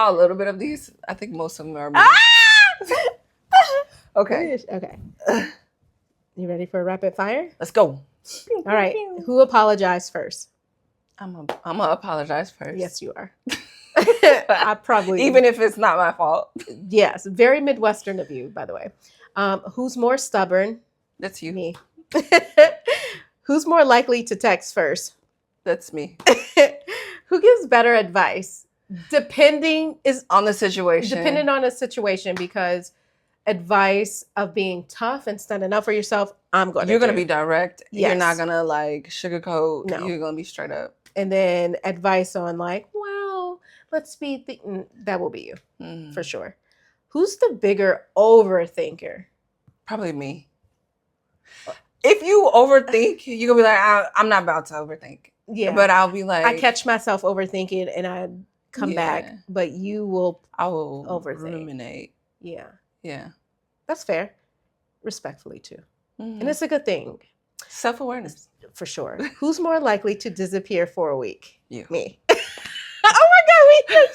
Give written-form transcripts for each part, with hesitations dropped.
A little bit of these. I think most of them are me. Okay. Okay. You ready for a rapid fire? Let's go. All right. Who apologized first? I'm gonna apologize first. Yes, you are. I probably even if it's not my fault. Yes, very Midwestern of you, by the way. Who's more stubborn? That's you. Me. Who's more likely to text first? That's me. Who gives better advice? Depending On the situation. Depending on the situation, because advice of being tough and standing up for yourself, You're gonna be direct. Yes. You're not gonna like sugarcoat. No. You're gonna be straight up. And then advice on like, well, let's be that will be you for sure. Who's the bigger overthinker? Probably me. If you overthink, you're gonna be like, I'm not about to overthink. Yeah. But I'll be like, I catch myself overthinking and I come back, but I will overthink. Ruminate. Yeah. Yeah. That's fair. Respectfully too. And it's a good thing. Self-awareness. For sure. Who's more likely to disappear for a week? You. Me. Oh my God,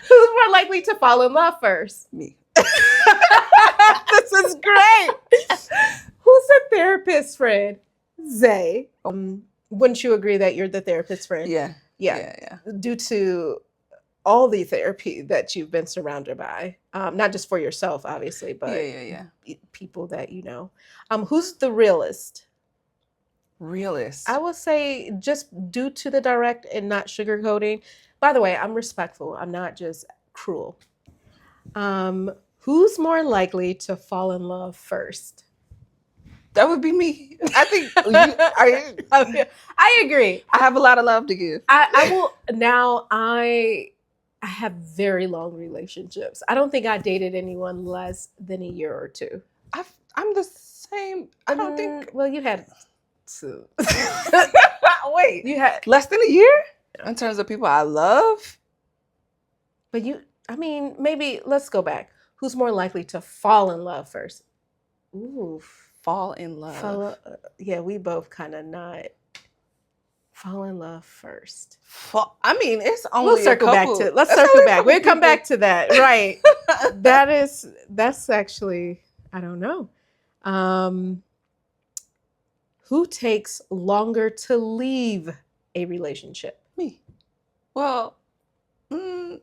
Who's more likely to fall in love first? Me. This is great. Who's the therapist friend? Zay. Wouldn't you agree that you're the therapist friend? Yeah. Due to all the therapy that you've been surrounded by, not just for yourself, obviously, but people that you know. Who's the realist? Realist. I would say just due to the direct and not sugarcoating. By the way, I'm respectful. I'm not just cruel. Who's more likely to fall in love first? That would be me. I think I agree. I have a lot of love to give. I will now. I have very long relationships. I don't think I dated anyone less than a year or two. I'm the same. I don't think. Well, you had two. Wait, you had less than a year in terms of people I love. But maybe let's go back. Who's more likely to fall in love first? Ooh, fall in love. Yeah, we both kind of not fall in love first. It's only We'll circle back to. Let's circle back. We'll come back to that. Right. That's actually, I don't know. Who takes longer to leave a relationship? Me. Well, oh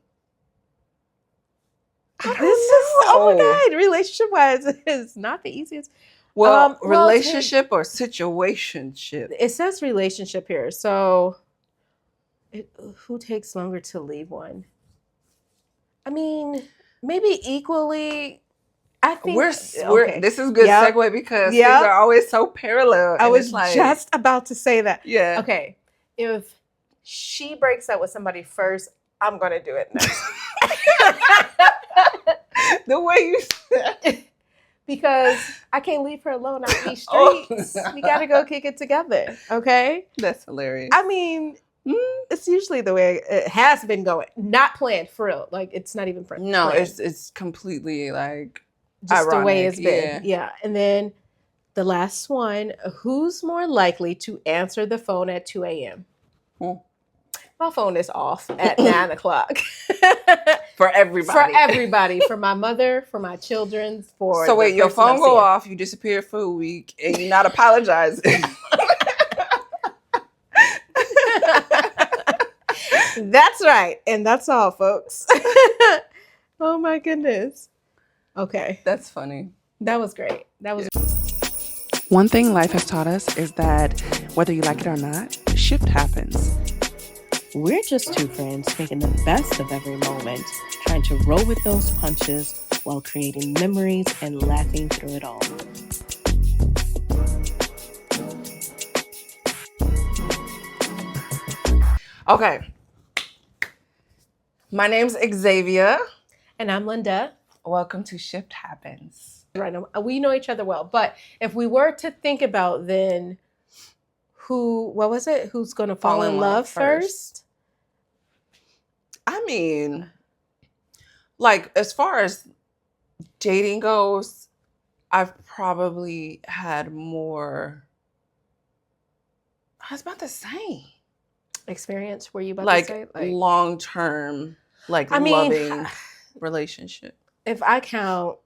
my God, relationship-wise is not the easiest. Well, relationship or situationship? It says relationship here. So who takes longer to leave one? I mean, maybe equally. I think this is a good segue because things are always so parallel. I was just about to say that. Yeah. Okay. If she breaks up with somebody first, I'm going to do it next. The way you said. Because I can't leave her alone out these streets. We got to go kick it together. Okay? That's hilarious. I mean, it's usually the way it has been going. Not planned, for real. Like, it's not even planned. No, it's completely like just ironic. The way it's been. Yeah. And then the last one, who's more likely to answer the phone at 2 a.m.? My phone is off at 9 o'clock. For everybody. For everybody. For my mother, for my children, for So wait, your phone go off, you disappear for a week, and you're not apologizing. That's right. And that's all, folks. Oh my goodness. Okay. That's funny. That was great. That was One thing life has taught us is that whether you like it or not, shift happens. We're just two friends making the best of every moment, trying to roll with those punches while creating memories and laughing through it all. Okay. My name's Xavier. And I'm Linda. Welcome to Shift Happens. Right. We know each other well, but if we were to think about then what was it? Who's going to fall in love first? I mean, like, as far as dating goes, I've probably had more. I was about to say. Experience? Were you about to say? Like long term. like loving relationship? If I count,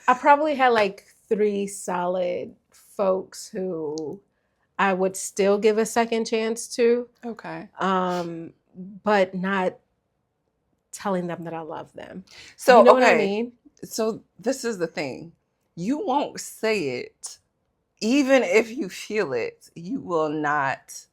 I probably had like 3 solid folks who I would still give a second chance to. Okay. But not telling them that I love them. So, you know what I mean? So this is the thing. You won't say it. Even if you feel it, you will not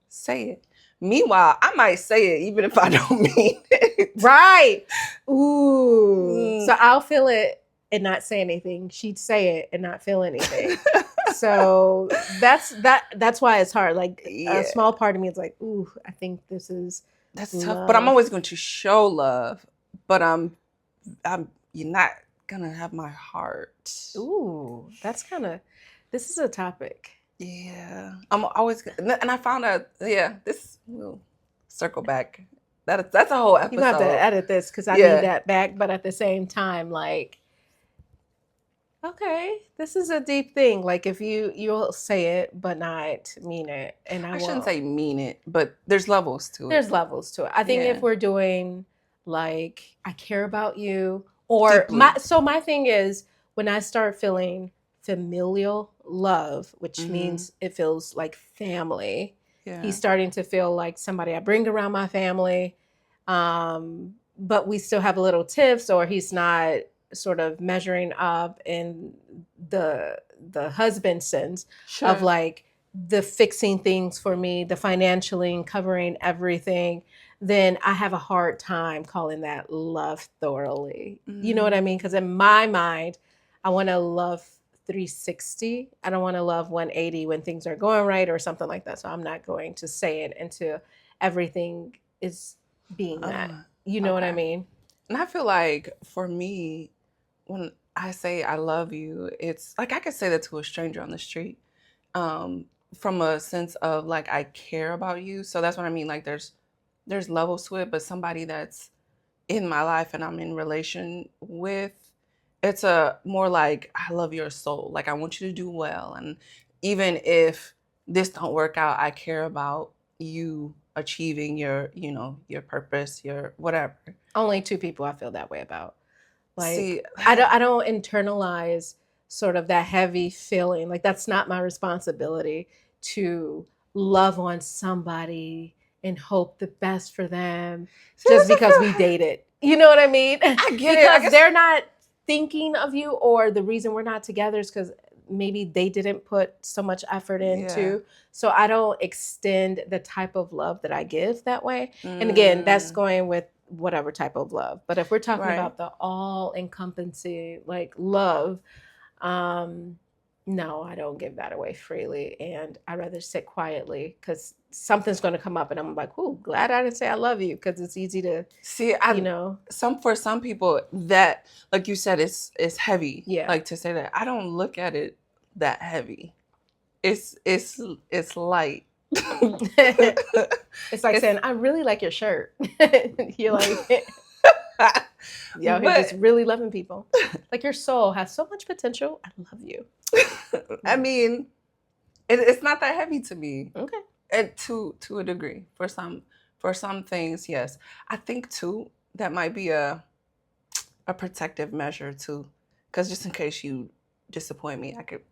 say it. Meanwhile, I might say it even if I don't mean it. Right. Ooh. So I'll feel it and not say anything. She'd say it and not feel anything. So that's why it's hard. Like a small part of me is like, ooh, I think that's tough. But I'm always going to show love. But you're not gonna have my heart. Ooh, this is a topic. Yeah, I'm always, and I found out. Yeah, this will circle back. That's a whole episode. You have to edit this because I need that back. But at the same time, like, okay, this is a deep thing. Like, if you'll say it but not mean it, and I shouldn't say mean it, but there's levels to it. There's levels to it. I think if we're doing like, I care about you, or my thing is when I start feeling familial love, which means it feels like family. Yeah. He's starting to feel like somebody I bring around my family, but we still have a little tiffs, or he's not sort of measuring up in the husband sense of like the fixing things for me, the financially covering everything, then I have a hard time calling that love thoroughly. You know what I mean? Because in my mind, I want to love 360. I don't want to love 180 when things are going right or something like that. So I'm not going to say it until everything is being met. You know what I mean? And I feel like for me, when I say I love you, it's like I could say that to a stranger on the street. From a sense of like I care about you. So that's what I mean. Like there's levels to it, but somebody that's in my life and I'm in relation with, it's a more like I love your soul. Like I want you to do well, and even if this don't work out, I care about you achieving your purpose, your whatever. Only 2 people I feel that way about. Like, see, I don't internalize sort of that heavy feeling. Like that's not my responsibility to love on somebody and hope the best for them just because we dated. You know what I mean? I get it. Because they're not thinking of you, or the reason we're not together is because maybe they didn't put so much effort into. So I don't extend the type of love that I give that way. And again, that's going with whatever type of love. But if we're talking about the all-encompassing like love, no, I don't give that away freely, and I'd rather sit quietly because something's going to come up, and I'm like, "Ooh, glad I didn't say I love you," because it's easy to see. For some people that, like you said, it's heavy. Yeah, like to say that. I don't look at it that heavy. It's light. It's like saying, "I really like your shirt." You're like. Yo, he's just really loving people. Like your soul has so much potential. I love you. I mean, it's not that heavy to me. Okay. And to a degree, for some things, yes. I think too that might be a protective measure too, because just in case you disappoint me, I could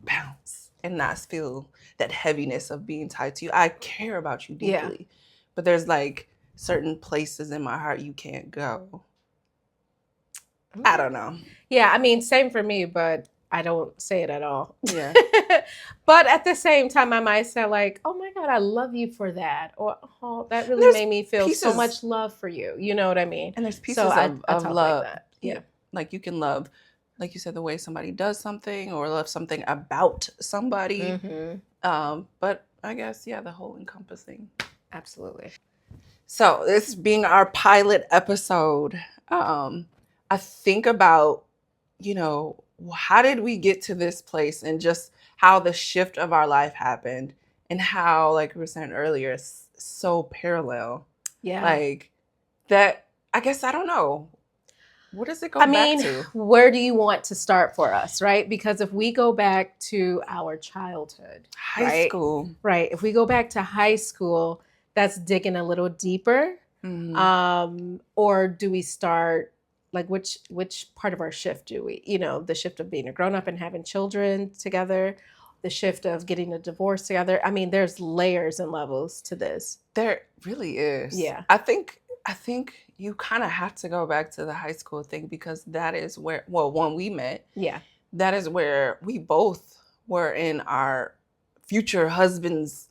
bounce and not feel that heaviness of being tied to you. I care about you deeply, but there's like certain places in my heart you can't go. I don't know. Yeah, I mean, same for me, but I don't say it at all. Yeah. But at the same time, I might say like, oh my God, I love you for that. Or, oh, that really made me feel so much love for you. You know what I mean? And there's pieces of love. Like that. Yeah. Like you can love, like you said, the way somebody does something, or love something about somebody. Mm-hmm. But I guess, the whole encompassing. Absolutely. So this being our pilot episode, I think about, how did we get to this place, and just how the shift of our life happened, and how, like we were saying earlier, it's so parallel. Yeah. Like that, I guess, I don't know. What does it go back to? Where do you want to start for us, right? Because if we go back to our childhood, high school, right? If we go back to high school, that's digging a little deeper. Or do we start like which part of our shift do we, the shift of being a grown up and having children together, the shift of getting a divorce together? I mean, there's layers and levels to this. There really is. Yeah. I think you kind of have to go back to the high school thing because that is where, when we met, that is where we both were in our future husbands'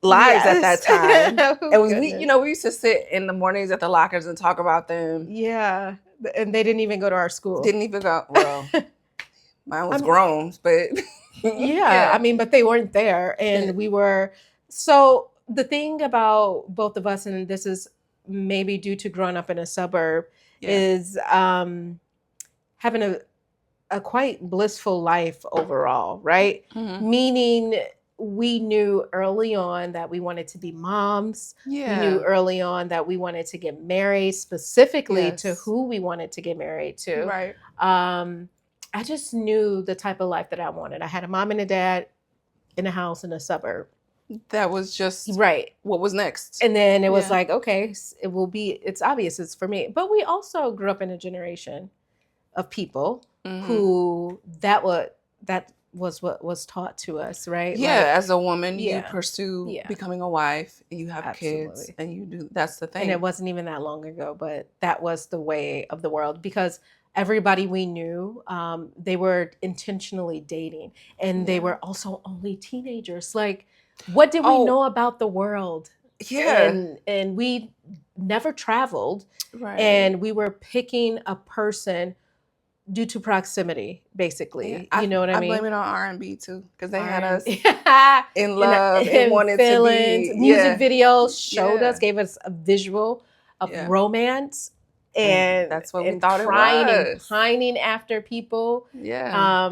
lives at that time. And we used to sit in the mornings at the lockers and talk about them. Yeah. And they didn't even go to our school. Didn't even go. Well, mine was grown, but yeah. I mean, but they weren't there. And we were. So the thing about both of us, and this is maybe due to growing up in a suburb, is having a quite blissful life overall, right? Meaning we knew early on that we wanted to be moms. Yeah. We knew early on that we wanted to get married, specifically to who we wanted to get married to. Right. I just knew the type of life that I wanted. I had a mom and a dad in a house in a suburb. That was just right. What was next? And then it was like, okay, it's obvious it's for me. But we also grew up in a generation of people who that was what was taught to us, right? Yeah, like, as a woman, you pursue becoming a wife, and you have kids, and you do. That's the thing. And it wasn't even that long ago, but that was the way of the world because everybody we knew, they were intentionally dating, and they were also only teenagers. Like, what did we know about the world? Yeah, and we never traveled, right? And we were picking a person due to proximity, basically. You know what I mean? I blame it on R&B too, because they had us in love and wanted feelings, to be. Music videos showed us, gave us a visual of romance, and that's what we thought it was. And pining after people. Yeah.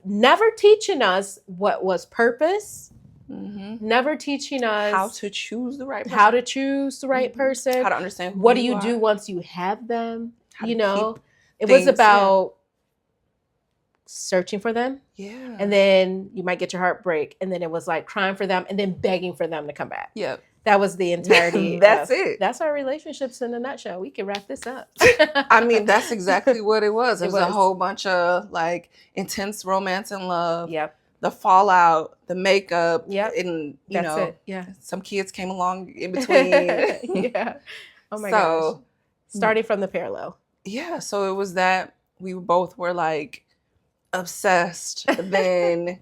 Never teaching us what was purpose. Never teaching us how to choose the right person. How to choose the right person. How to understand who what do you do once you have them. It was about searching for them. Yeah. And then you might get your heartbreak. And then it was like crying for them and then begging for them to come back. Yeah. That was the entirety. That's it. That's our relationships in a nutshell. We can wrap this up. I mean, that's exactly what it was. It was a whole bunch of like intense romance and love. Yep. The fallout, the makeup. Yep. And, you know, some kids came along in between. Yeah. Oh my gosh. Starting from the parallel. Yeah. So it was that we both were like obsessed. Then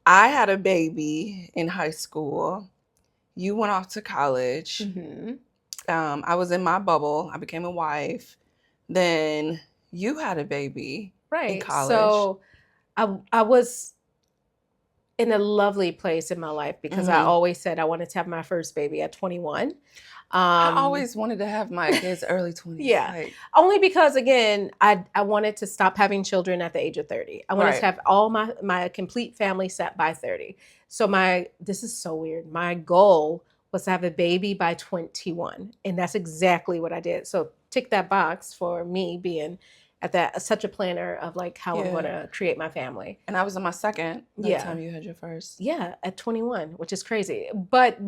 I had a baby in high school. You went off to college. I was in my bubble. I became a wife. Then you had a baby in college. So I was in a lovely place in my life because I always said I wanted to have my first baby at 21. I always wanted to have my kids early 20s. Yeah. Like, only because, again, I wanted to stop having children at the age of 30. I wanted to have all my complete family set by 30. So this is so weird. My goal was to have a baby by 21. And that's exactly what I did. So tick that box for me being at that such a planner of like how I'm going to create my family. And I was on my second by the time you had your first. Yeah, at 21, which is crazy. But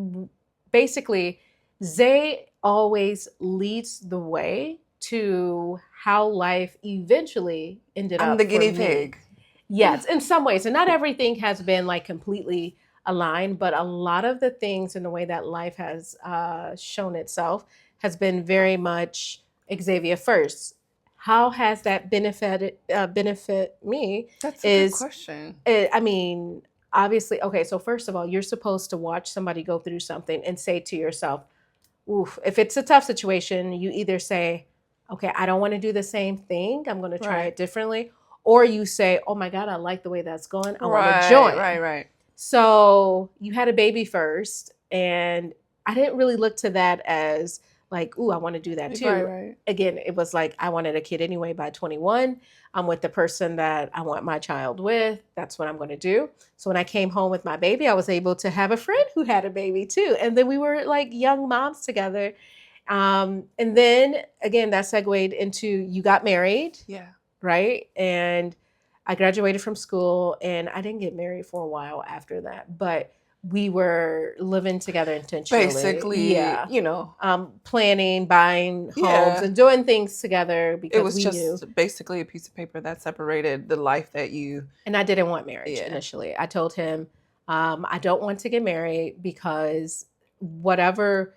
basically, Zay always leads the way to how life eventually ended up. I'm the guinea pig. Yes, in some ways. And not everything has been like completely aligned, but a lot of the things in the way that life has shown itself has been very much Xavier first. How has that benefit me? That's a good question. I mean, obviously, okay, so first of all, you're supposed to watch somebody go through something and say to yourself, oof, if it's a tough situation, you either say, okay, I don't want to do the same thing. I'm going to try it differently. Or you say, oh my God, I like the way that's going. I want to join. Right. So you had a baby first, and I didn't really look to that as like, ooh, I want to do that too. Right. Again, it was like, I wanted a kid anyway by 21. I'm with the person that I want my child with. That's what I'm going to do. So when I came home with my baby, I was able to have a friend who had a baby too. And then we were like young moms together. And then again, that segued into you got married. Yeah. Right. And I graduated from school and I didn't get married for a while after that, but we were living together intentionally. Basically, yeah. you know, planning, buying homes yeah, and doing things together it because was we just knew. basically a piece of paper that separated the life that you. And I didn't want marriage Yeah. initially. I told him, I don't want to get married because whatever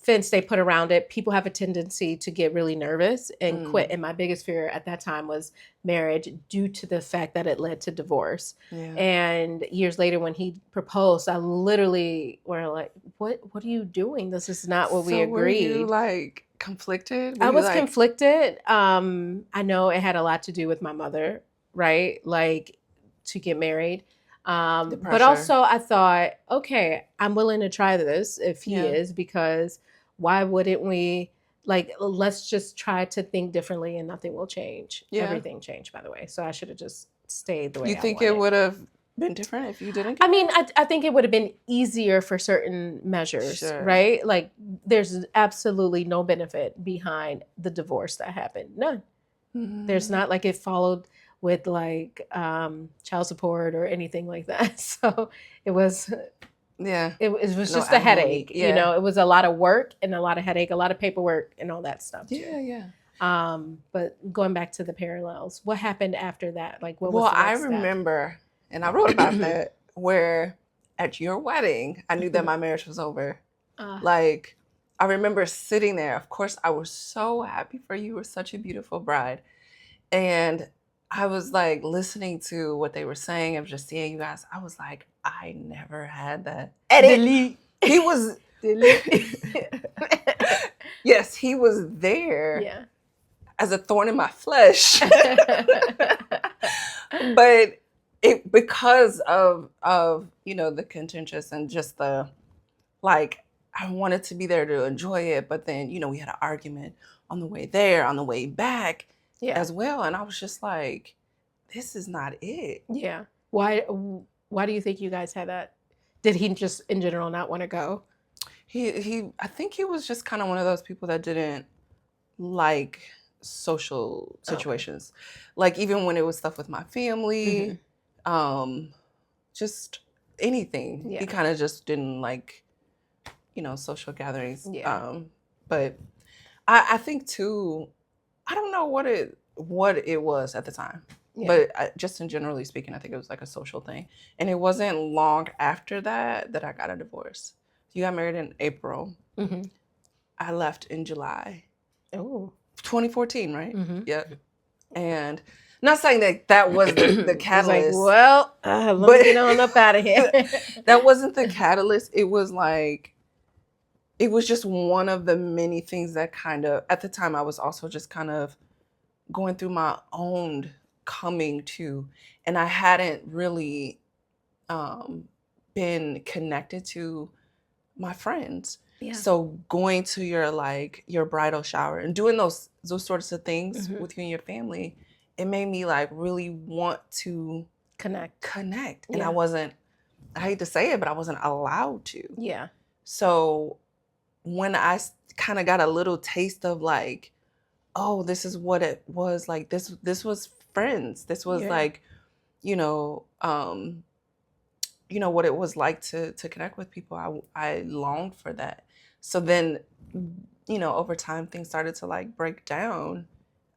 fence they put around it, people have a tendency to get really nervous and quit. And my biggest fear at that time was marriage due to the fact that it led to divorce. Yeah. And years later when he proposed, I literally were like, what are you doing? This is not what we agreed. Were you like conflicted? I was conflicted. I know it had a lot to do with my mother, right? Like to get married. But also I thought, okay, I'm willing to try this if he is, because why wouldn't we? Like, let's just try to think differently and nothing will change. Yeah. Everything changed, by the way. So I should have just stayed the way I wanted. You think it would have been different if you didn't? I mean, I think it would have been easier for certain measures, right? Like, there's absolutely no benefit behind the divorce that happened. None. Mm-hmm. There's not like it followed with like child support or anything like that. So it was, it was just a headache. Yeah. You know, it was a lot of work and a lot of headache, a lot of paperwork and all that stuff too. Yeah, yeah. But going back to the parallels, what happened after that? Like, what was the next step? remember, and I wrote about that, where at your wedding, I knew that my marriage was over. Like, I remember sitting there. Of course, I was so happy for you. You were such a beautiful bride. And I was like listening to what they were saying and just seeing you guys. I was like, I never had that. Delete. He was. Yes, he was there. Yeah. As a thorn in my flesh. But it, because of the contentious and just the, like, I wanted to be there to enjoy it, but then we had an argument on the way there, on the way back as well, and I was just like, this is not it. Yeah. Why do you think you guys had that? Did he just in general not want to go? He I think he was just kind of one of those people that didn't like social situations. Like, even when it was stuff with my family, just anything. He kind of just didn't like, social gatherings. But I think too, I don't know what it was at the time. But just in generally speaking, I think it was like a social thing. And it wasn't long after that I got a divorce. You got married in April. Mm-hmm. I left in July. Oh. 2014, right? Mm-hmm. Yeah. And not saying that was the catalyst. Like, well, let me get on up out of here. That wasn't the catalyst. It was like, it was just one of the many things that kind of, at the time, I was also just kind of going through my own coming to, and I hadn't really been connected to my friends. Yeah. So going to your bridal shower and doing those sorts of things with you and your family, it made me like really want to connect. And I hate to say it, but I wasn't allowed to. Yeah. So when I kind of got a little taste of like, oh, this is what it was like, this was friends. This was like, what it was like to connect with people. I longed for that. So then, over time, things started to like break down.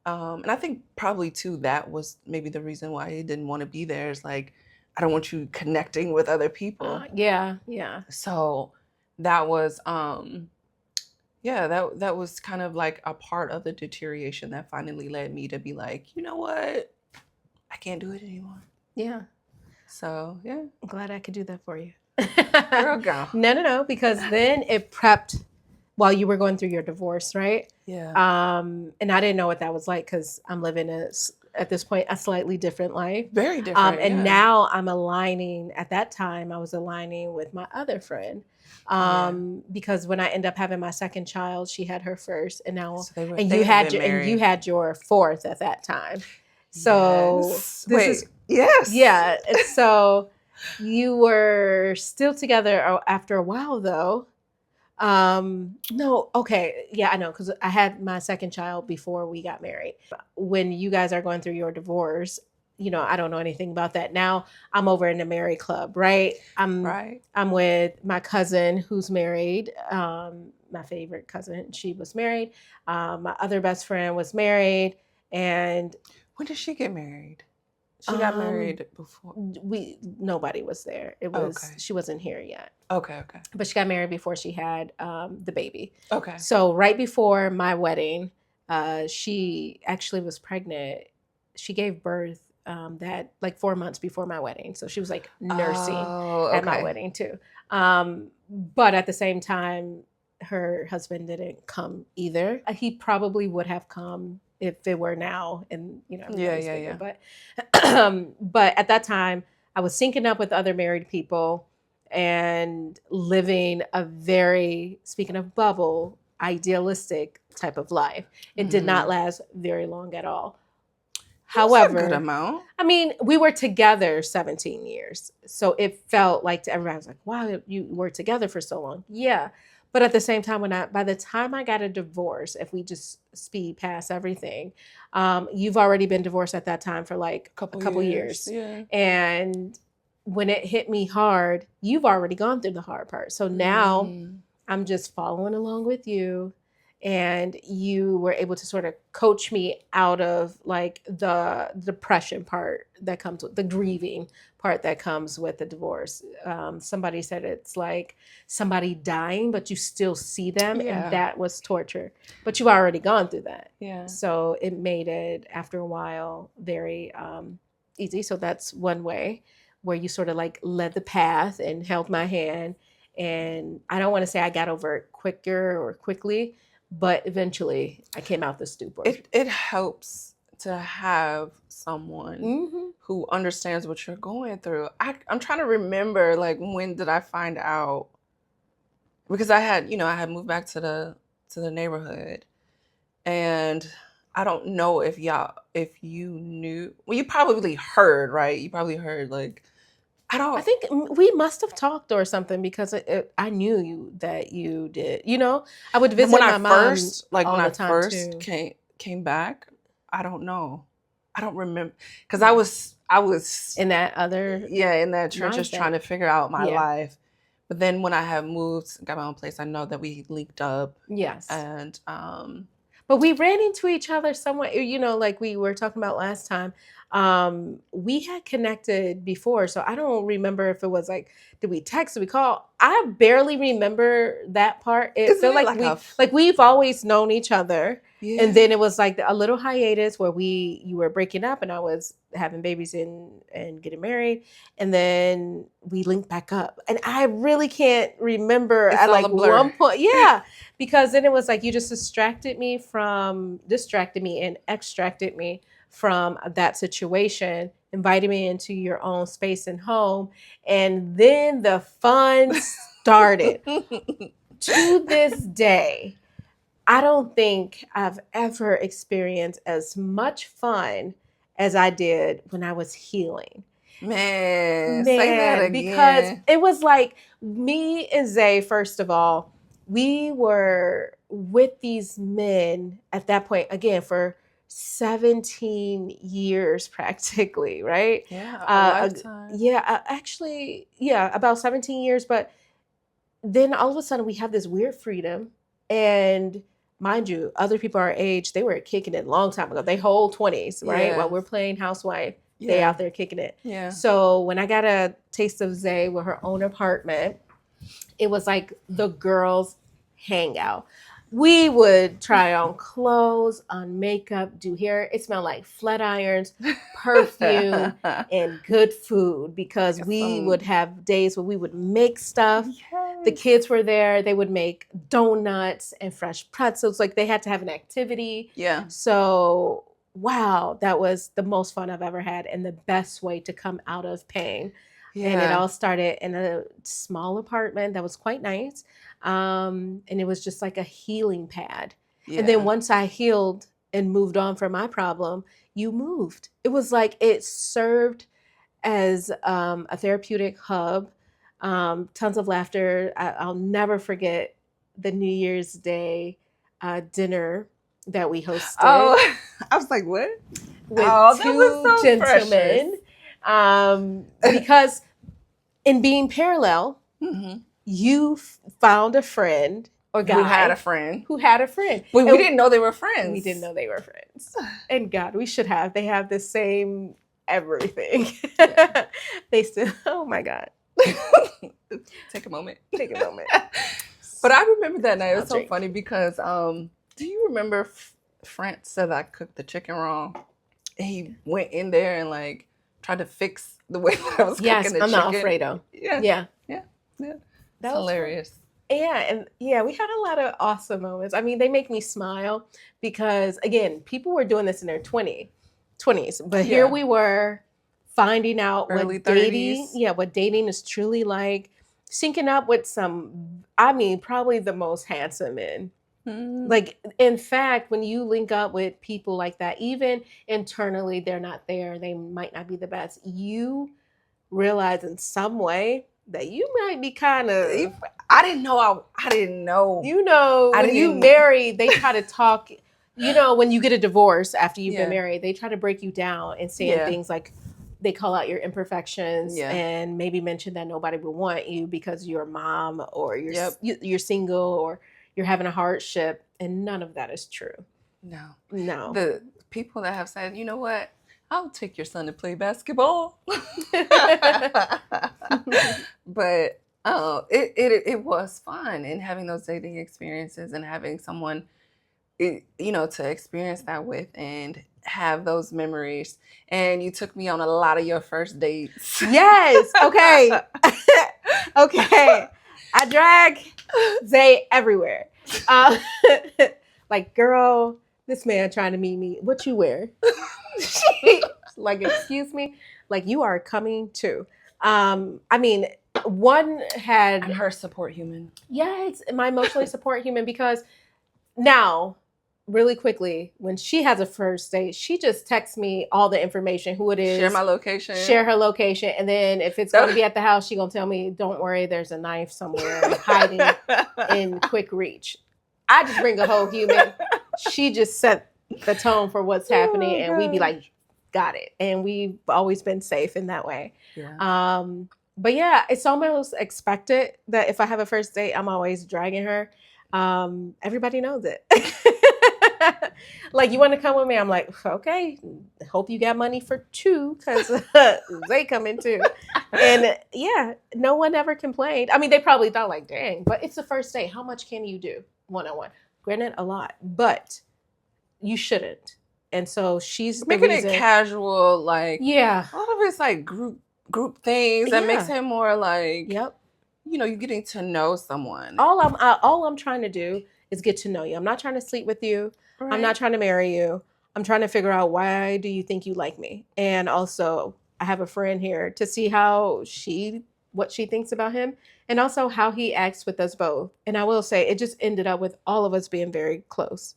And I think probably too, that was maybe the reason why he didn't want to be there, is like, I don't want you connecting with other people. Yeah. So that was, that was kind of like a part of the deterioration that finally led me to be like, you know what? I can't do it anymore. Yeah. So, yeah. I'm glad I could do that for you. Girl, go. No, because then it prepped while you were going through your divorce, right? Yeah. And I didn't know what that was like because I'm living at this point a slightly different life. Very different. And now I'm aligning. At that time, I was aligning with my other friend. Because when I ended up having my second child, she had her first, and now so you had your fourth at that time. So yes. So you were still together after a while, though. No, okay. Yeah, I know, because I had my second child before we got married. When you guys are going through your divorce, I don't know anything about that. Now I'm over in the married club, right? Right. I'm with my cousin who's married. My favorite cousin, she was married. My other best friend was married, and When did she get married? She got um, married before. nobody was there. Okay. She wasn't here yet. Okay. Okay. But she got married before she had the baby. Okay. So right before my wedding, she actually was pregnant. She gave birth that like 4 months before my wedding. So she was like nursing Oh, at my okay. wedding too. But at the same time, her husband didn't come either. He probably would have come if it were now, and Yeah, everybody's yeah, bigger. yeah. But but at that time, I was syncing up with other married people and living a very, speaking of bubble, idealistic type of life. It did not last very long at all. It was a good However, amount. I mean, we were together 17 years. So it felt like to everybody, I was like, wow, you were together for so long. Yeah. But at the same time, by the time I got a divorce, if we just speed past everything, you've already been divorced at that time for like a Couple couple years. years. Yeah. And when it hit me hard, you've already gone through the hard part. So now I'm just following along with you, and you were able to sort of coach me out of like the depression part that comes with the grieving part that comes with the divorce. Somebody said it's like somebody dying, but you still see them, and Yeah. that was torture. But you've already gone through that. Yeah. So it made it, after a while, very easy. So that's one way where you sort of like led the path and held my hand. And I don't want to say I got over it quicker or quickly, but eventually I came out the stupor. It helps to have someone Mm-hmm. who understands what you're going through. I'm trying to remember, like, when did I find out? Because I had moved back to the neighborhood, and I don't know if you knew. Well, you probably heard, right? You probably heard, like, I think we must have talked or something, because I knew that you did. I would visit when I my mom first, like, all when the I time first too. came back, I don't know. I don't remember, because I was In that other yeah, in that trenches trying mindset. to figure out my Yeah. life. But then when I had moved, got my own place, I know that we linked up, Yes. and But we ran into each other somewhere, like we were talking about last time. We had connected before, so I don't remember if it was like, did we text, did we call? I barely remember that part. It isn't felt it like like we've always known each other. And yeah, then it was like a little hiatus where you were breaking up and I was having babies and getting married. And then we linked back up. And I really can't remember it's at all a like blur. one point. Yeah, because then it was like you just distracted me and extracted me from that situation, invited me into your own space and home, and then the fun started. To this day, I don't think I've ever experienced as much fun as I did when I was healing. Man, say that Man, because again. it was like me and Zay, first of all, we were with these men at that point, again, for 17 years practically, right? Yeah, a lifetime. Actually, yeah, about 17 years. But then all of a sudden we have this weird freedom. And mind you, other people our age, they were kicking it a long time ago. They whole 20s, right? While Yeah, we're playing housewife, they yeah, out there kicking it. yeah. So when I got a taste of Zay with her own apartment, it was like the girls' hangout. We would try on clothes, on makeup, do hair. It smelled like flat irons, perfume, and good food, because we would Some have days where we would make stuff. The yes. kids were there. They would make donuts and fresh pretzels. Like they had to have an activity. Yeah. So, wow, that was the most fun I've ever had and the best way to come out of pain. And it Yeah. all started in a small apartment that was quite nice. And it was just like a healing pad. And then Yeah. once I healed and moved on from my problem, you moved. It was like it served as a therapeutic hub. Tons of laughter. I'll never forget the New Year's Day dinner that we hosted. Oh, I was like, what? With that two was so gentlemen. Because in being parallel, you found a friend or guy who had a friend. But we didn't know they were friends. We didn't know they were friends. And God, we should have. They have the same everything. Yeah. They still, oh my God. Take a moment. But I remember that night. It was so funny because do you remember France said I cooked the chicken wrong? And he went in there and like tried to fix the way that I was cooking the chicken. Yes, I'm not Alfredo. Yeah. That's hilarious. Yeah, and we had a lot of awesome moments. I mean, they make me smile because, again, people were doing this in their 20s, but here we were finding out early what 30s. What dating is truly like, syncing up with some, I mean, probably the most handsome men. Like, in fact, when you link up with people like that, even internally, they're not there. They might not be the best. You realize in some way that you might be kind of. I didn't know. You know, when you marry, they try to talk. You know, when you get a divorce after you've been married, they try to break you down and saying things like, they call out your imperfections and maybe mention that nobody will want you because you're a mom or you're single or you're having a hardship. And none of that is true. No. The people that have said, you know what? I'll take your son to play basketball. But it was fun, and having those dating experiences and having someone, to experience that with and have those memories. And you took me on a lot of your first dates. Yes. Okay. Okay. I drag Zay everywhere. Like, girl, this man trying to meet me. What you wear? Like, excuse me? Like, you are coming too. I mean, one had... I'm her support human. Yes, my emotionally support human, because now, really quickly, when she has a first date, she just texts me all the information, who it is. Share my location. Share her location. And then if it's going to be at the house, she going to tell me, don't worry, there's a knife somewhere hiding in quick reach. I just bring a whole human. She just set the tone for what's happening. And we be like, got it. And we've always been safe in that way. Yeah. But yeah, it's almost expected that if I have a first date, I'm always dragging her. Everybody knows it. Like, you want to come with me? I'm like, okay, hope you got money for two, because they come in too. And yeah, no one ever complained. I mean, they probably thought like, dang, but it's the first date. How much can you do one-on-one? Granted, a lot, but you shouldn't. And so she's making it casual, like, a lot of it's like group things that makes it more like, you're getting to know someone. All I'm trying to do is get to know you. I'm not trying to sleep with you. Right. I'm not trying to marry you. I'm trying to figure out, why do you think you like me? And also, I have a friend here to see what she thinks about him, and also how he acts with us both. And I will say, it just ended up with all of us being very close.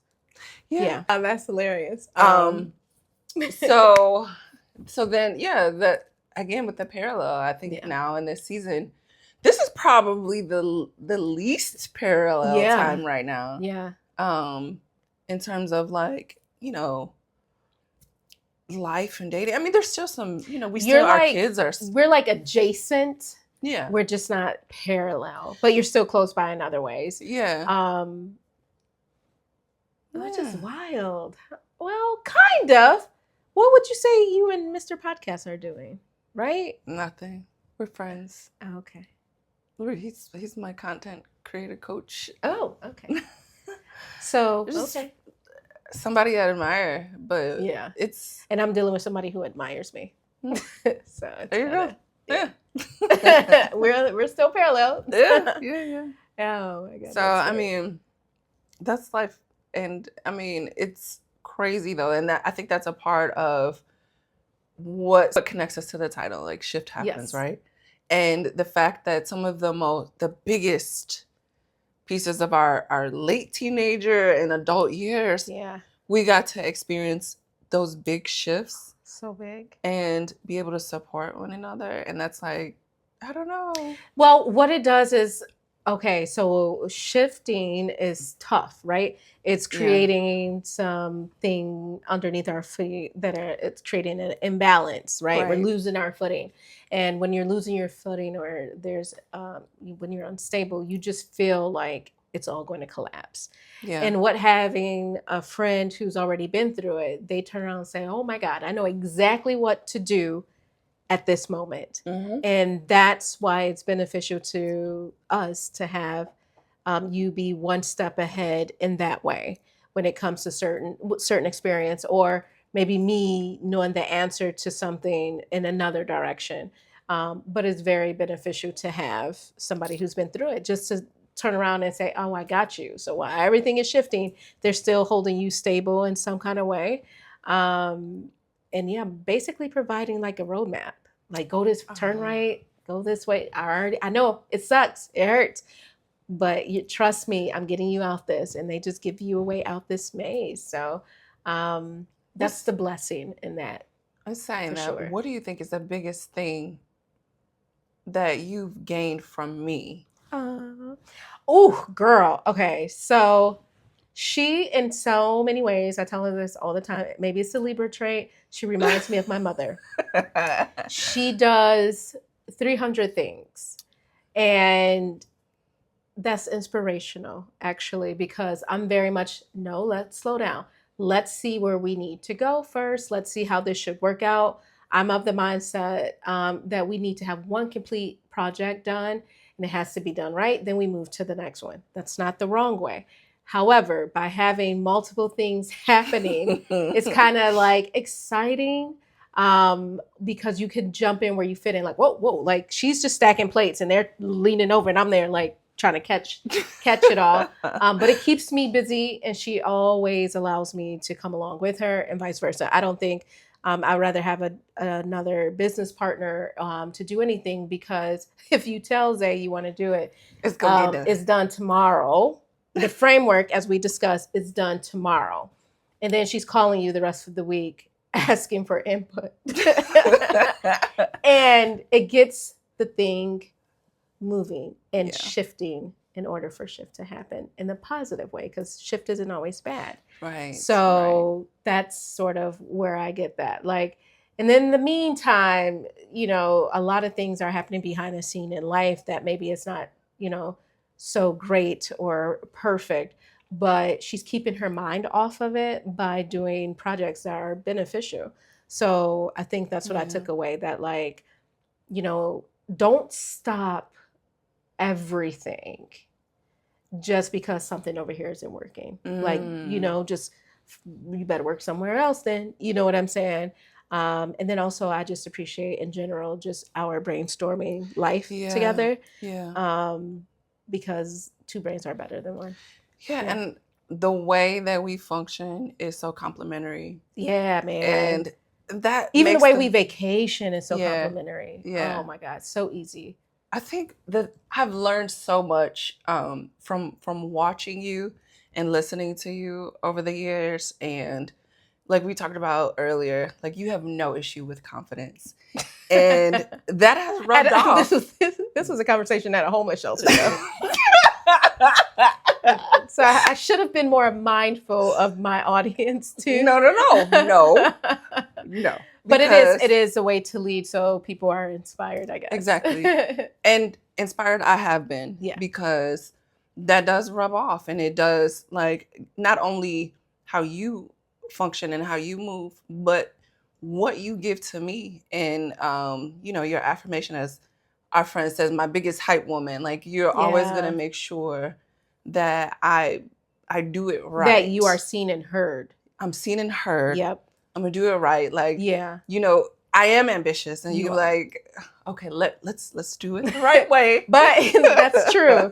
Yeah. That's hilarious. So then, that again with the parallel, I think now in this season, this is probably the least parallel time right now. Yeah. In terms of like, life and dating. I mean, there's still some, our kids are. We're like adjacent. Yeah. We're just not parallel, but you're still close by in other ways. Yeah. Which is wild. Well, kind of. What would you say you and Mr. Podcast are doing? Right? Nothing. We're friends. Oh, okay. He's my content creator coach. Oh, okay. So, okay. Somebody I admire, but and I'm dealing with somebody who admires me. So there you go. Yeah. we're still parallel. Yeah. Oh my God. So I mean, that's life, and I mean, it's crazy though, and I think that's a part of what connects us to the title. Like, shift happens, right? And the fact that some of the biggest pieces of our late teenager and adult years, we got to experience those big shifts. So big. And be able to support one another. And that's like, I don't know. Well, what it does is, Okay, so shifting is tough, right? It's Yeah. creating something underneath our feet it's creating an imbalance, right? We're Right. losing our footing. And when you're losing your footing or when you're unstable, you just feel like it's all going to collapse. Yeah. And what having a friend who's already been through it, they turn around and say, "Oh my God, I know exactly what to do at this moment." Mm-hmm. And that's why it's beneficial to us to have you be one step ahead in that way when it comes to certain experience, or maybe me knowing the answer to something in another direction. But it's very beneficial to have somebody who's been through it, just to turn around and say, "Oh, I got you." So while everything is shifting, they're still holding you stable in some kind of way. Um, and yeah, basically providing like a roadmap, like go this, turn right, go this way. I know it sucks, it hurts, but you trust me, I'm getting you out this. And they just give you a way out this maze. So that's What's the blessing in that, I'm saying for that? sure. What do you think is the biggest thing that you've gained from me? Oh, girl. Okay. So she, in so many ways, I tell her this all the time. Maybe it's a Libra trait. She reminds me of my mother. She does 300 things. And that's inspirational, actually, because I'm very much, no, let's slow down. Let's see where we need to go first. Let's see how this should work out. I'm of the mindset that we need to have one complete project done and it has to be done right. Then we move to the next one. That's not the wrong way. However, by having multiple things happening, it's kind of like exciting, because you can jump in where you fit in. Like, whoa, whoa, like she's just stacking plates and they're leaning over and I'm there like trying to catch it all. But it keeps me busy, and she always allows me to come along with her, and vice versa. I don't think I'd rather have another business partner to do anything, because if you tell Zay you want to do it, It's gonna get done. it's done tomorrow. The framework, as we discussed, is done tomorrow. And then she's calling you the rest of the week asking for input. And it gets the thing moving and Yeah. shifting in order for shift to happen in a positive way, because shift isn't always bad. Right. So that's sort of where I get that. Like, and then in the meantime, a lot of things are happening behind the scene in life that maybe it's not, so great or perfect, but she's keeping her mind off of it by doing projects that are beneficial. So I think that's what I took away, that like, don't stop everything just because something over here isn't working. Like, just you better work somewhere else then. You know what I'm saying? And then also I just appreciate in general just our brainstorming life together. Yeah. Because two brains are better than one. Yeah, and the way that we function is so complementary. Yeah, man. And that even the makes way we vacation is so complementary. Yeah. Oh my God, so easy. I think that I've learned so much from watching you and listening to you over the years. And like we talked about earlier, like you have no issue with confidence. And that has rubbed off. This was a conversation at a homeless shelter. So I should have been more mindful of my audience too. No. But it is a way to lead, so people are inspired, I guess. Exactly. And inspired I have been. Yeah. Because that does rub off, and it does, like, not only how you function and how you move, but what you give to me. And your affirmation, as our friend says, my biggest hype woman. Like, you're always gonna make sure that I do it right. That you are seen and heard. I'm seen and heard. Yep. I'm gonna do it right. Like, I am ambitious, and you're like, okay, let's do it the right way. But that's true,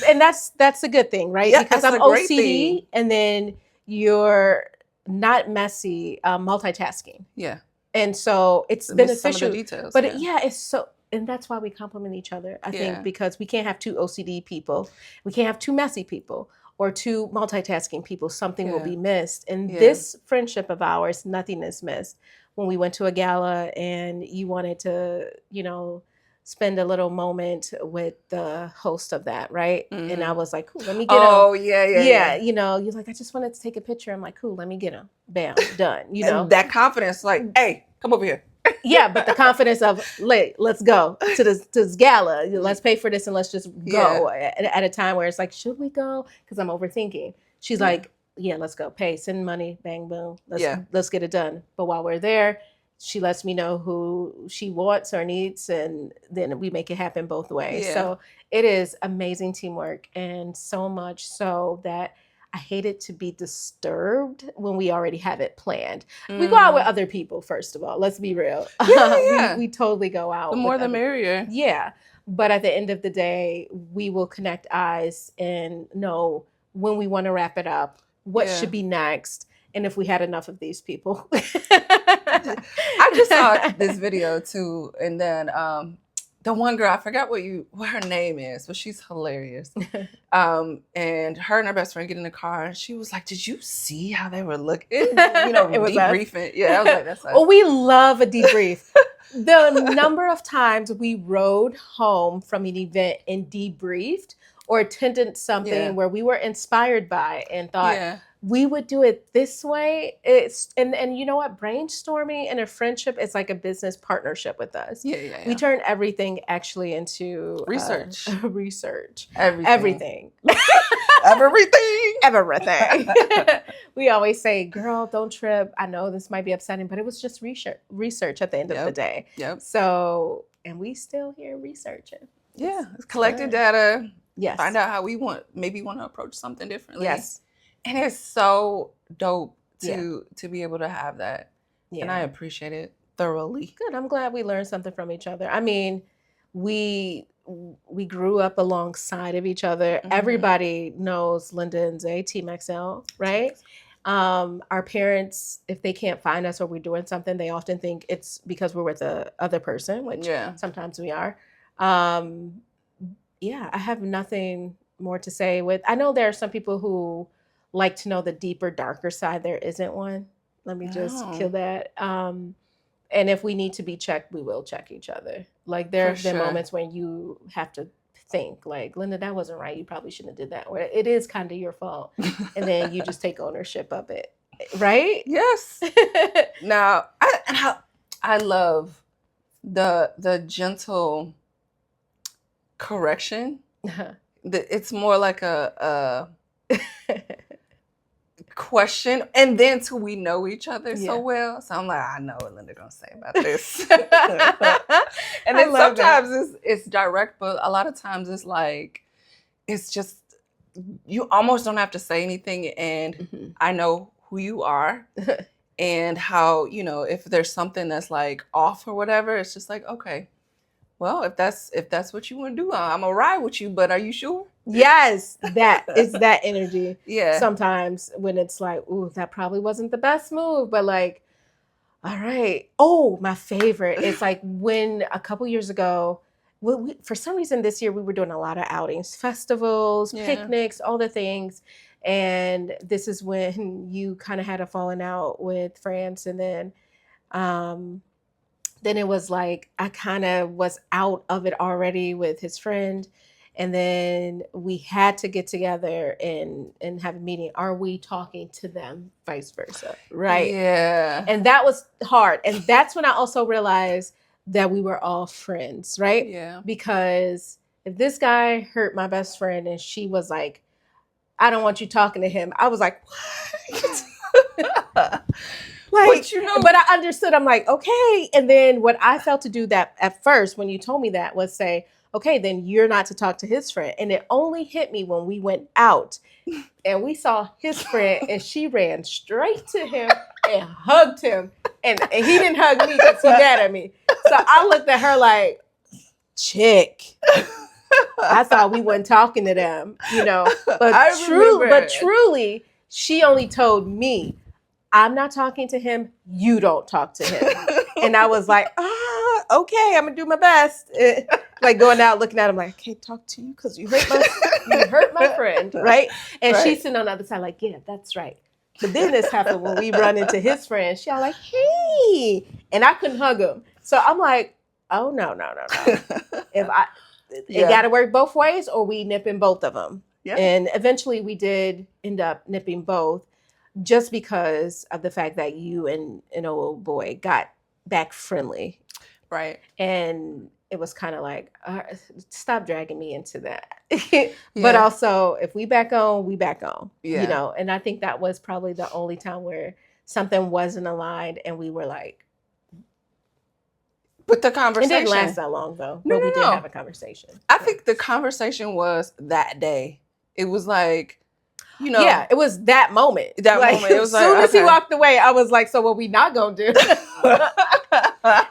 and that's a good thing, right? Yeah, because I'm OCD, and then you're not messy, multitasking. Yeah, and so it's beneficial. Some of the details, but it's so. And that's why we complement each other, I think, because we can't have two OCD people. We can't have two messy people or two multitasking people. Something will be missed. And this friendship of ours, nothing is missed. When we went to a gala and you wanted to, spend a little moment with the host of that, right? Mm-hmm. And I was like, cool, let me get him. Oh, yeah. You know, you're like, I just wanted to take a picture. I'm like, cool, let me get him. Bam, done. You know, and that confidence, like, hey, come over here. Yeah, but the confidence of, let's go to this gala. Let's pay for this and let's just go at a time where it's like, should we go? Because I'm overthinking. She's like, yeah, let's go. Pay, send money, bang, boom. Let's get it done. But while we're there, she lets me know who she wants or needs, and then we make it happen both ways. Yeah. So it is amazing teamwork, and so much so that I hate it to be disturbed when we already have it planned. We go out with other people, first of all. Let's be real. We totally go out. The more the merrier. Yeah. But at the end of the day, we will connect eyes and know when we want to wrap it up, what should be next, and if we had enough of these people. I just saw this video too, and then the one girl, I forgot what her name is, but she's hilarious. And her and her best friend get in the car, and she was like, "Did you see how they were looking?" You know, debriefing. Yeah, I was like, "That's us." Well, we love a debrief. The number of times we rode home from an event and debriefed or attended something where we were inspired by and thought we would do it this way. And you know what? Brainstorming and a friendship is like a business partnership with us. We turn everything actually into research. Everything. Everything. We always say, girl, don't trip. I know this might be upsetting, but it was just research at the end of the day. So, and we still here researching. Yeah. Collecting data. Yes. Find out how we want to approach something differently. Yes. And it's so dope to be able to have that. Yeah. And I appreciate it thoroughly. Good. I'm glad we learned something from each other. I mean, we grew up alongside of each other. Mm-hmm. Everybody knows Linda and Zay, Team XL, right? Our parents, if they can't find us or we're doing something, they often think it's because we're with the other person, which sometimes we are. I have nothing more to say I know there are some people who like to know the deeper, darker side. There isn't one. Let me just kill that. And if we need to be checked, we will check each other. Like there have been moments when you have to think like, Linda, that wasn't right. You probably shouldn't have did that. Or it is kind of your fault. And then you just take ownership of it. Right? Yes. Now, I love the gentle correction. It's more like a question, and then till we know each other so well. So I'm like, I know what Linda gonna say about this. And then sometimes it's direct, but a lot of times it's like it's just you almost don't have to say anything, and I know who you are. And how, if there's something that's like off or whatever, it's just like, okay, well, if that's what you want to do, I'm gonna ride with you, but are you sure? Yes, it's that energy. Yeah. Sometimes when it's like, ooh, that probably wasn't the best move, but like, all right. Oh, my favorite. It's like when a couple years ago, for some reason this year we were doing a lot of outings, festivals, picnics, all the things. And this is when you kind of had a falling out with France, and then it was like I kind of was out of it already with his friend. And then we had to get together and have a meeting. Are we talking to them? Vice versa. Right. Yeah. And that was hard. And that's when I also realized that we were all friends. Right. Yeah. Because if this guy hurt my best friend and she was like, I don't want you talking to him, I was like, what? But I understood. I'm like, okay. And then what I felt to do that at first when you told me that was say, okay, then you're not to talk to his friend. And it only hit me when we went out and we saw his friend and she ran straight to him and hugged him. And he didn't hug me because he mad at me. So I looked at her like, chick. I thought we weren't talking to them, But truly, she only told me, I'm not talking to him. You don't talk to him. And I was like, okay, I'm gonna do my best. Like going out, looking at him like, I can't talk to you because you hurt my friend, right? And she's sitting on the other side like, yeah, that's right. But then this happened when we run into his friend. She all like, hey, and I couldn't hug him. So I'm like, oh, no. If it got to work both ways, or we nipping both of them. Yeah. And eventually we did end up nipping both, just because of the fact that you and an old boy got back friendly. Right. And it was kind of like, stop dragging me into that. But also, if we back on, we back on. Yeah. You know, and I think that was probably the only time where something wasn't aligned and we were like, but the conversation, it didn't last that long though. But we did have a conversation. I think the conversation was that day. It was like, you know, yeah, it was that moment. It was as soon as he walked away, I was like, so what we not gonna do?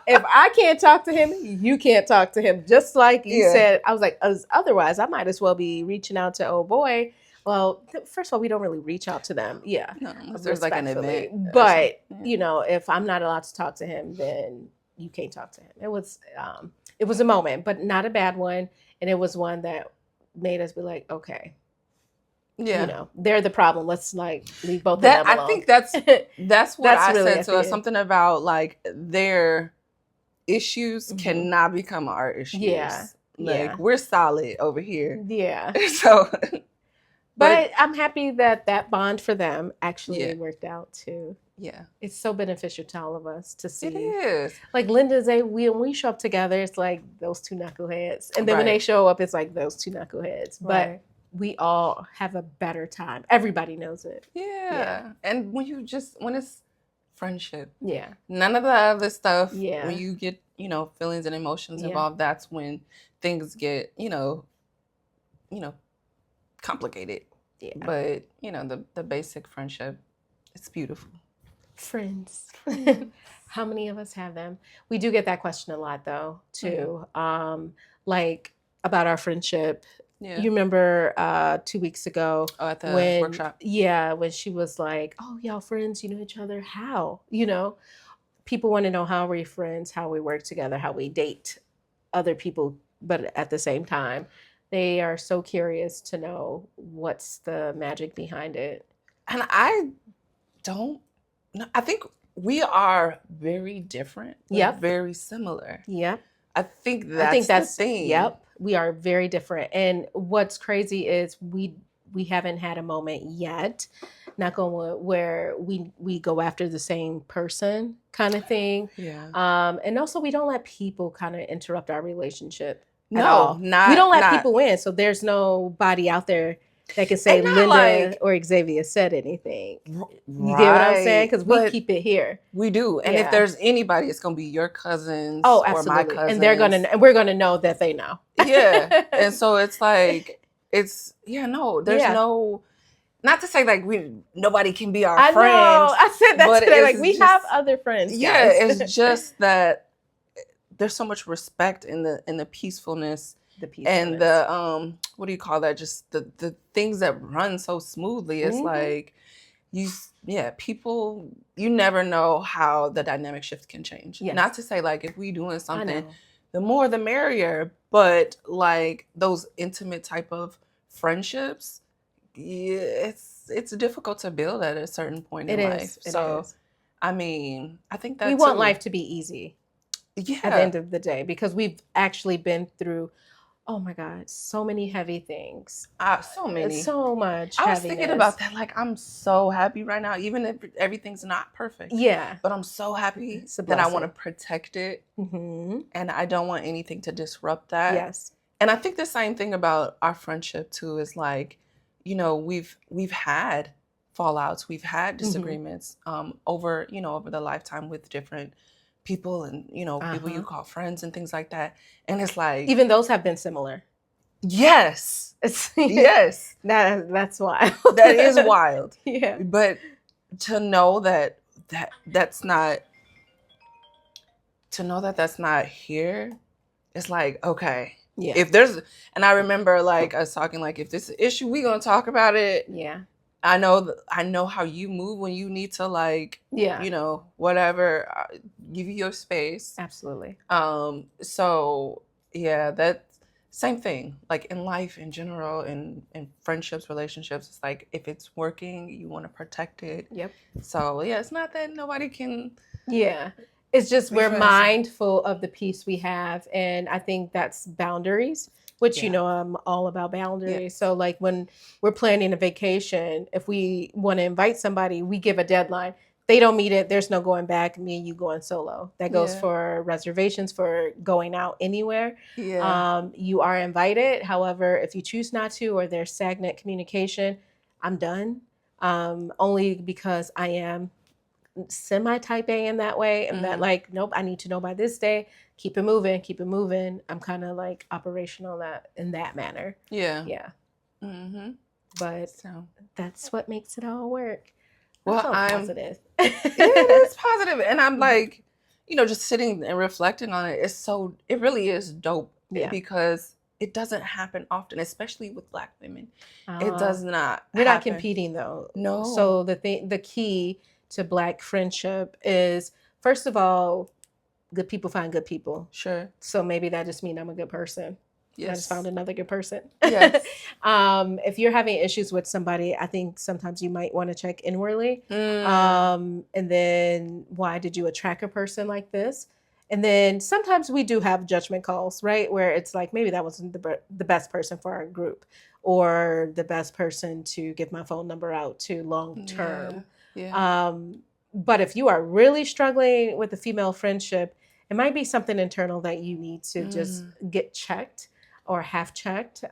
If I can't talk to him, you can't talk to him. Just like you said, I was like, otherwise I might as well be reaching out to old boy. Well, first of all, we don't really reach out to them. Yeah. No, there's like an event. But, you know, if I'm not allowed to talk to him, then you can't talk to him. It was a moment, but not a bad one. And it was one that made us be like, okay. Yeah. You know, they're the problem. Let's like leave both of them alone. I think that's what I really said to us. Something about like their issues cannot become our issues. Yeah. Like we're solid over here. Yeah. So but I'm happy that bond for them actually worked out too. Yeah. It's so beneficial to all of us to see. It is. Like Linda say, when we show up together, it's like those two knuckleheads. And then when they show up, it's like those two knuckleheads. But we all have a better time. Everybody knows it. Yeah. And when it's friendship. Yeah. None of the other stuff. Yeah. When you get, feelings and emotions involved, that's when things get, complicated. Yeah. But, the basic friendship, it's beautiful. Friends. How many of us have them? We do get that question a lot though, too. Like about our friendship. Yeah. You remember 2 weeks ago at the workshop? Yeah, when she was like, "Oh, y'all friends, you know each other? How?" People want to know how we're friends, how we work together, how we date other people, but at the same time, they are so curious to know what's the magic behind it. And I think we are very different, but very similar. Yep. I think that's the thing. Yep. We are very different. And what's crazy is we haven't had a moment yet, not going where we go after the same person kind of thing. Yeah. And also we don't let people kind of interrupt our relationship. No, we don't let people in. So there's nobody out there that can say Linda or Xavier said anything. You get what I'm saying? Because we keep it here. We do. And if there's anybody, it's going to be your cousins or my cousins. And we're going to know that they know. Yeah. And so it's like, there's no, not to say like nobody can be our friend. I said that today. Like we have other friends. Yeah. It's just that there's so much respect in the peacefulness. And the what do you call that? Just the things that run so smoothly. It's like people, you never know how the dynamic shift can change. Yes. Not to say like if we doing something, the more the merrier. But like those intimate type of friendships, it's difficult to build at a certain point in life. So I mean, I think that we want life to be easy. Yeah. At the end of the day, because we've actually been through. Oh my God, so many heavy things. So many. So much I was thinking about that. Like, I'm so happy right now, even if everything's not perfect. Yeah. But I'm so happy that I want to protect it. Mm-hmm. And I don't want anything to disrupt that. Yes. And I think the same thing about our friendship, too, is like, we've had fallouts. We've had disagreements over the lifetime with different people and people you call friends and things like that, and it's like even those have been similar. Yes. Yes. That's wild. That is wild. Yeah. But to know that's not here, it's like, okay. Yeah. If there's, and I remember like us talking like, if this is an issue, we gonna talk about it. Yeah. I know how you move when you need to like, whatever, give you your space. Absolutely. So yeah, that same thing, like in life in general, in friendships, relationships, it's like, if it's working, you want to protect it. Yep. So yeah, it's not that nobody can. Yeah. It's just we're mindful of the peace we have. And I think that's boundaries, which, I'm all about boundaries. So like when we're planning a vacation, if we want to invite somebody, we give a deadline. They don't meet it, there's no going back. Me and you going solo. That goes for reservations, for going out anywhere. You are invited. However, if you choose not to, or there's stagnant communication, I'm done. Only because I am semi-type A in that way, and that like, nope, I need to know by this day. Keep it moving. I'm kind of like operational in that manner. Yeah. But that's what makes it all work. Well, I'm positive. It is positive, and I'm like, just sitting and reflecting on it. It really is dope because it doesn't happen often, especially with Black women. It does not. We're not competing though. No. So the key to Black friendship is, first of all, good people find good people. Sure. So maybe that just means I'm a good person. Yes. I just found another good person. Yes. If you're having issues with somebody, I think sometimes you might want to check inwardly. And then, why did you attract a person like this? And then sometimes we do have judgment calls, right? Where it's like, maybe that wasn't the best person for our group, or the best person to give my phone number out to long term. Yeah. But if you are really struggling with a female friendship, it might be something internal that you need to just get checked or have checked,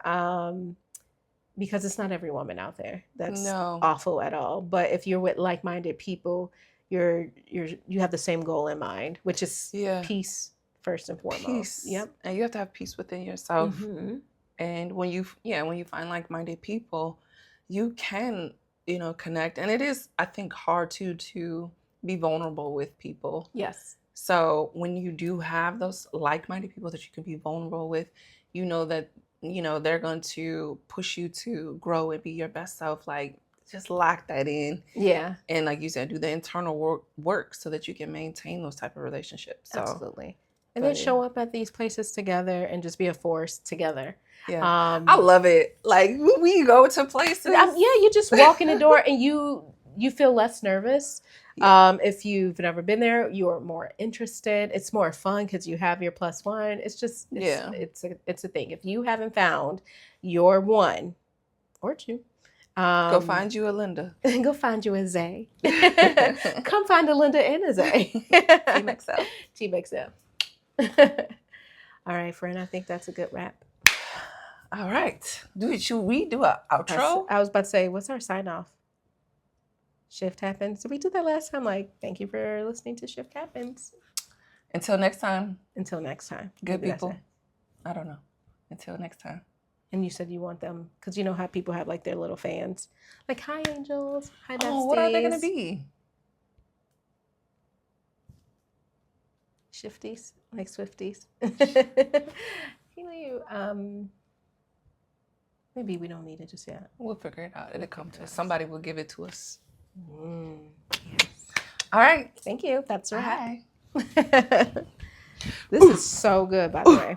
because it's not every woman out there that's awful at all. But if you're with like-minded people, you have the same goal in mind, which is peace first and foremost. Peace. Yep. And you have to have peace within yourself. And when you find like-minded people, you can connect. And it is, I think, hard to be vulnerable with people. Yes. So when you do have those like-minded people that you can be vulnerable with, that they're going to push you to grow and be your best self. Like, just lock that in. Yeah. And like you said, do the internal work so that you can maintain those type of relationships. So, absolutely. And then show up at these places together and just be a force together. Yeah. I love it. Like, we go to places. You just walk in the door and you feel less nervous. If you've never been there, you are more interested. It's more fun because you have your plus one. It's a thing. If you haven't found your one or two, go find you a Linda. Go find you a Zay. Come find a Linda and a Zay. Team XL. All right, friend. I think that's a good wrap. All right. Should we do an outro? I was about to say, what's our sign off? Shift Happens. Did we do that last time? Like, thank you for listening to Shift Happens. Until next time. Good people. I don't know. Until next time. And you said you want them, because you know how people have like their little fans. Like, hi, angels. Hi, besties. Oh, what are they going to be? Shifties, like Swifties. Maybe we don't need it just yet. We'll figure it out. It'll come to us. Somebody will give it to us. Yes. All right. Thank you. That's right. Hi. This is so good, by the way.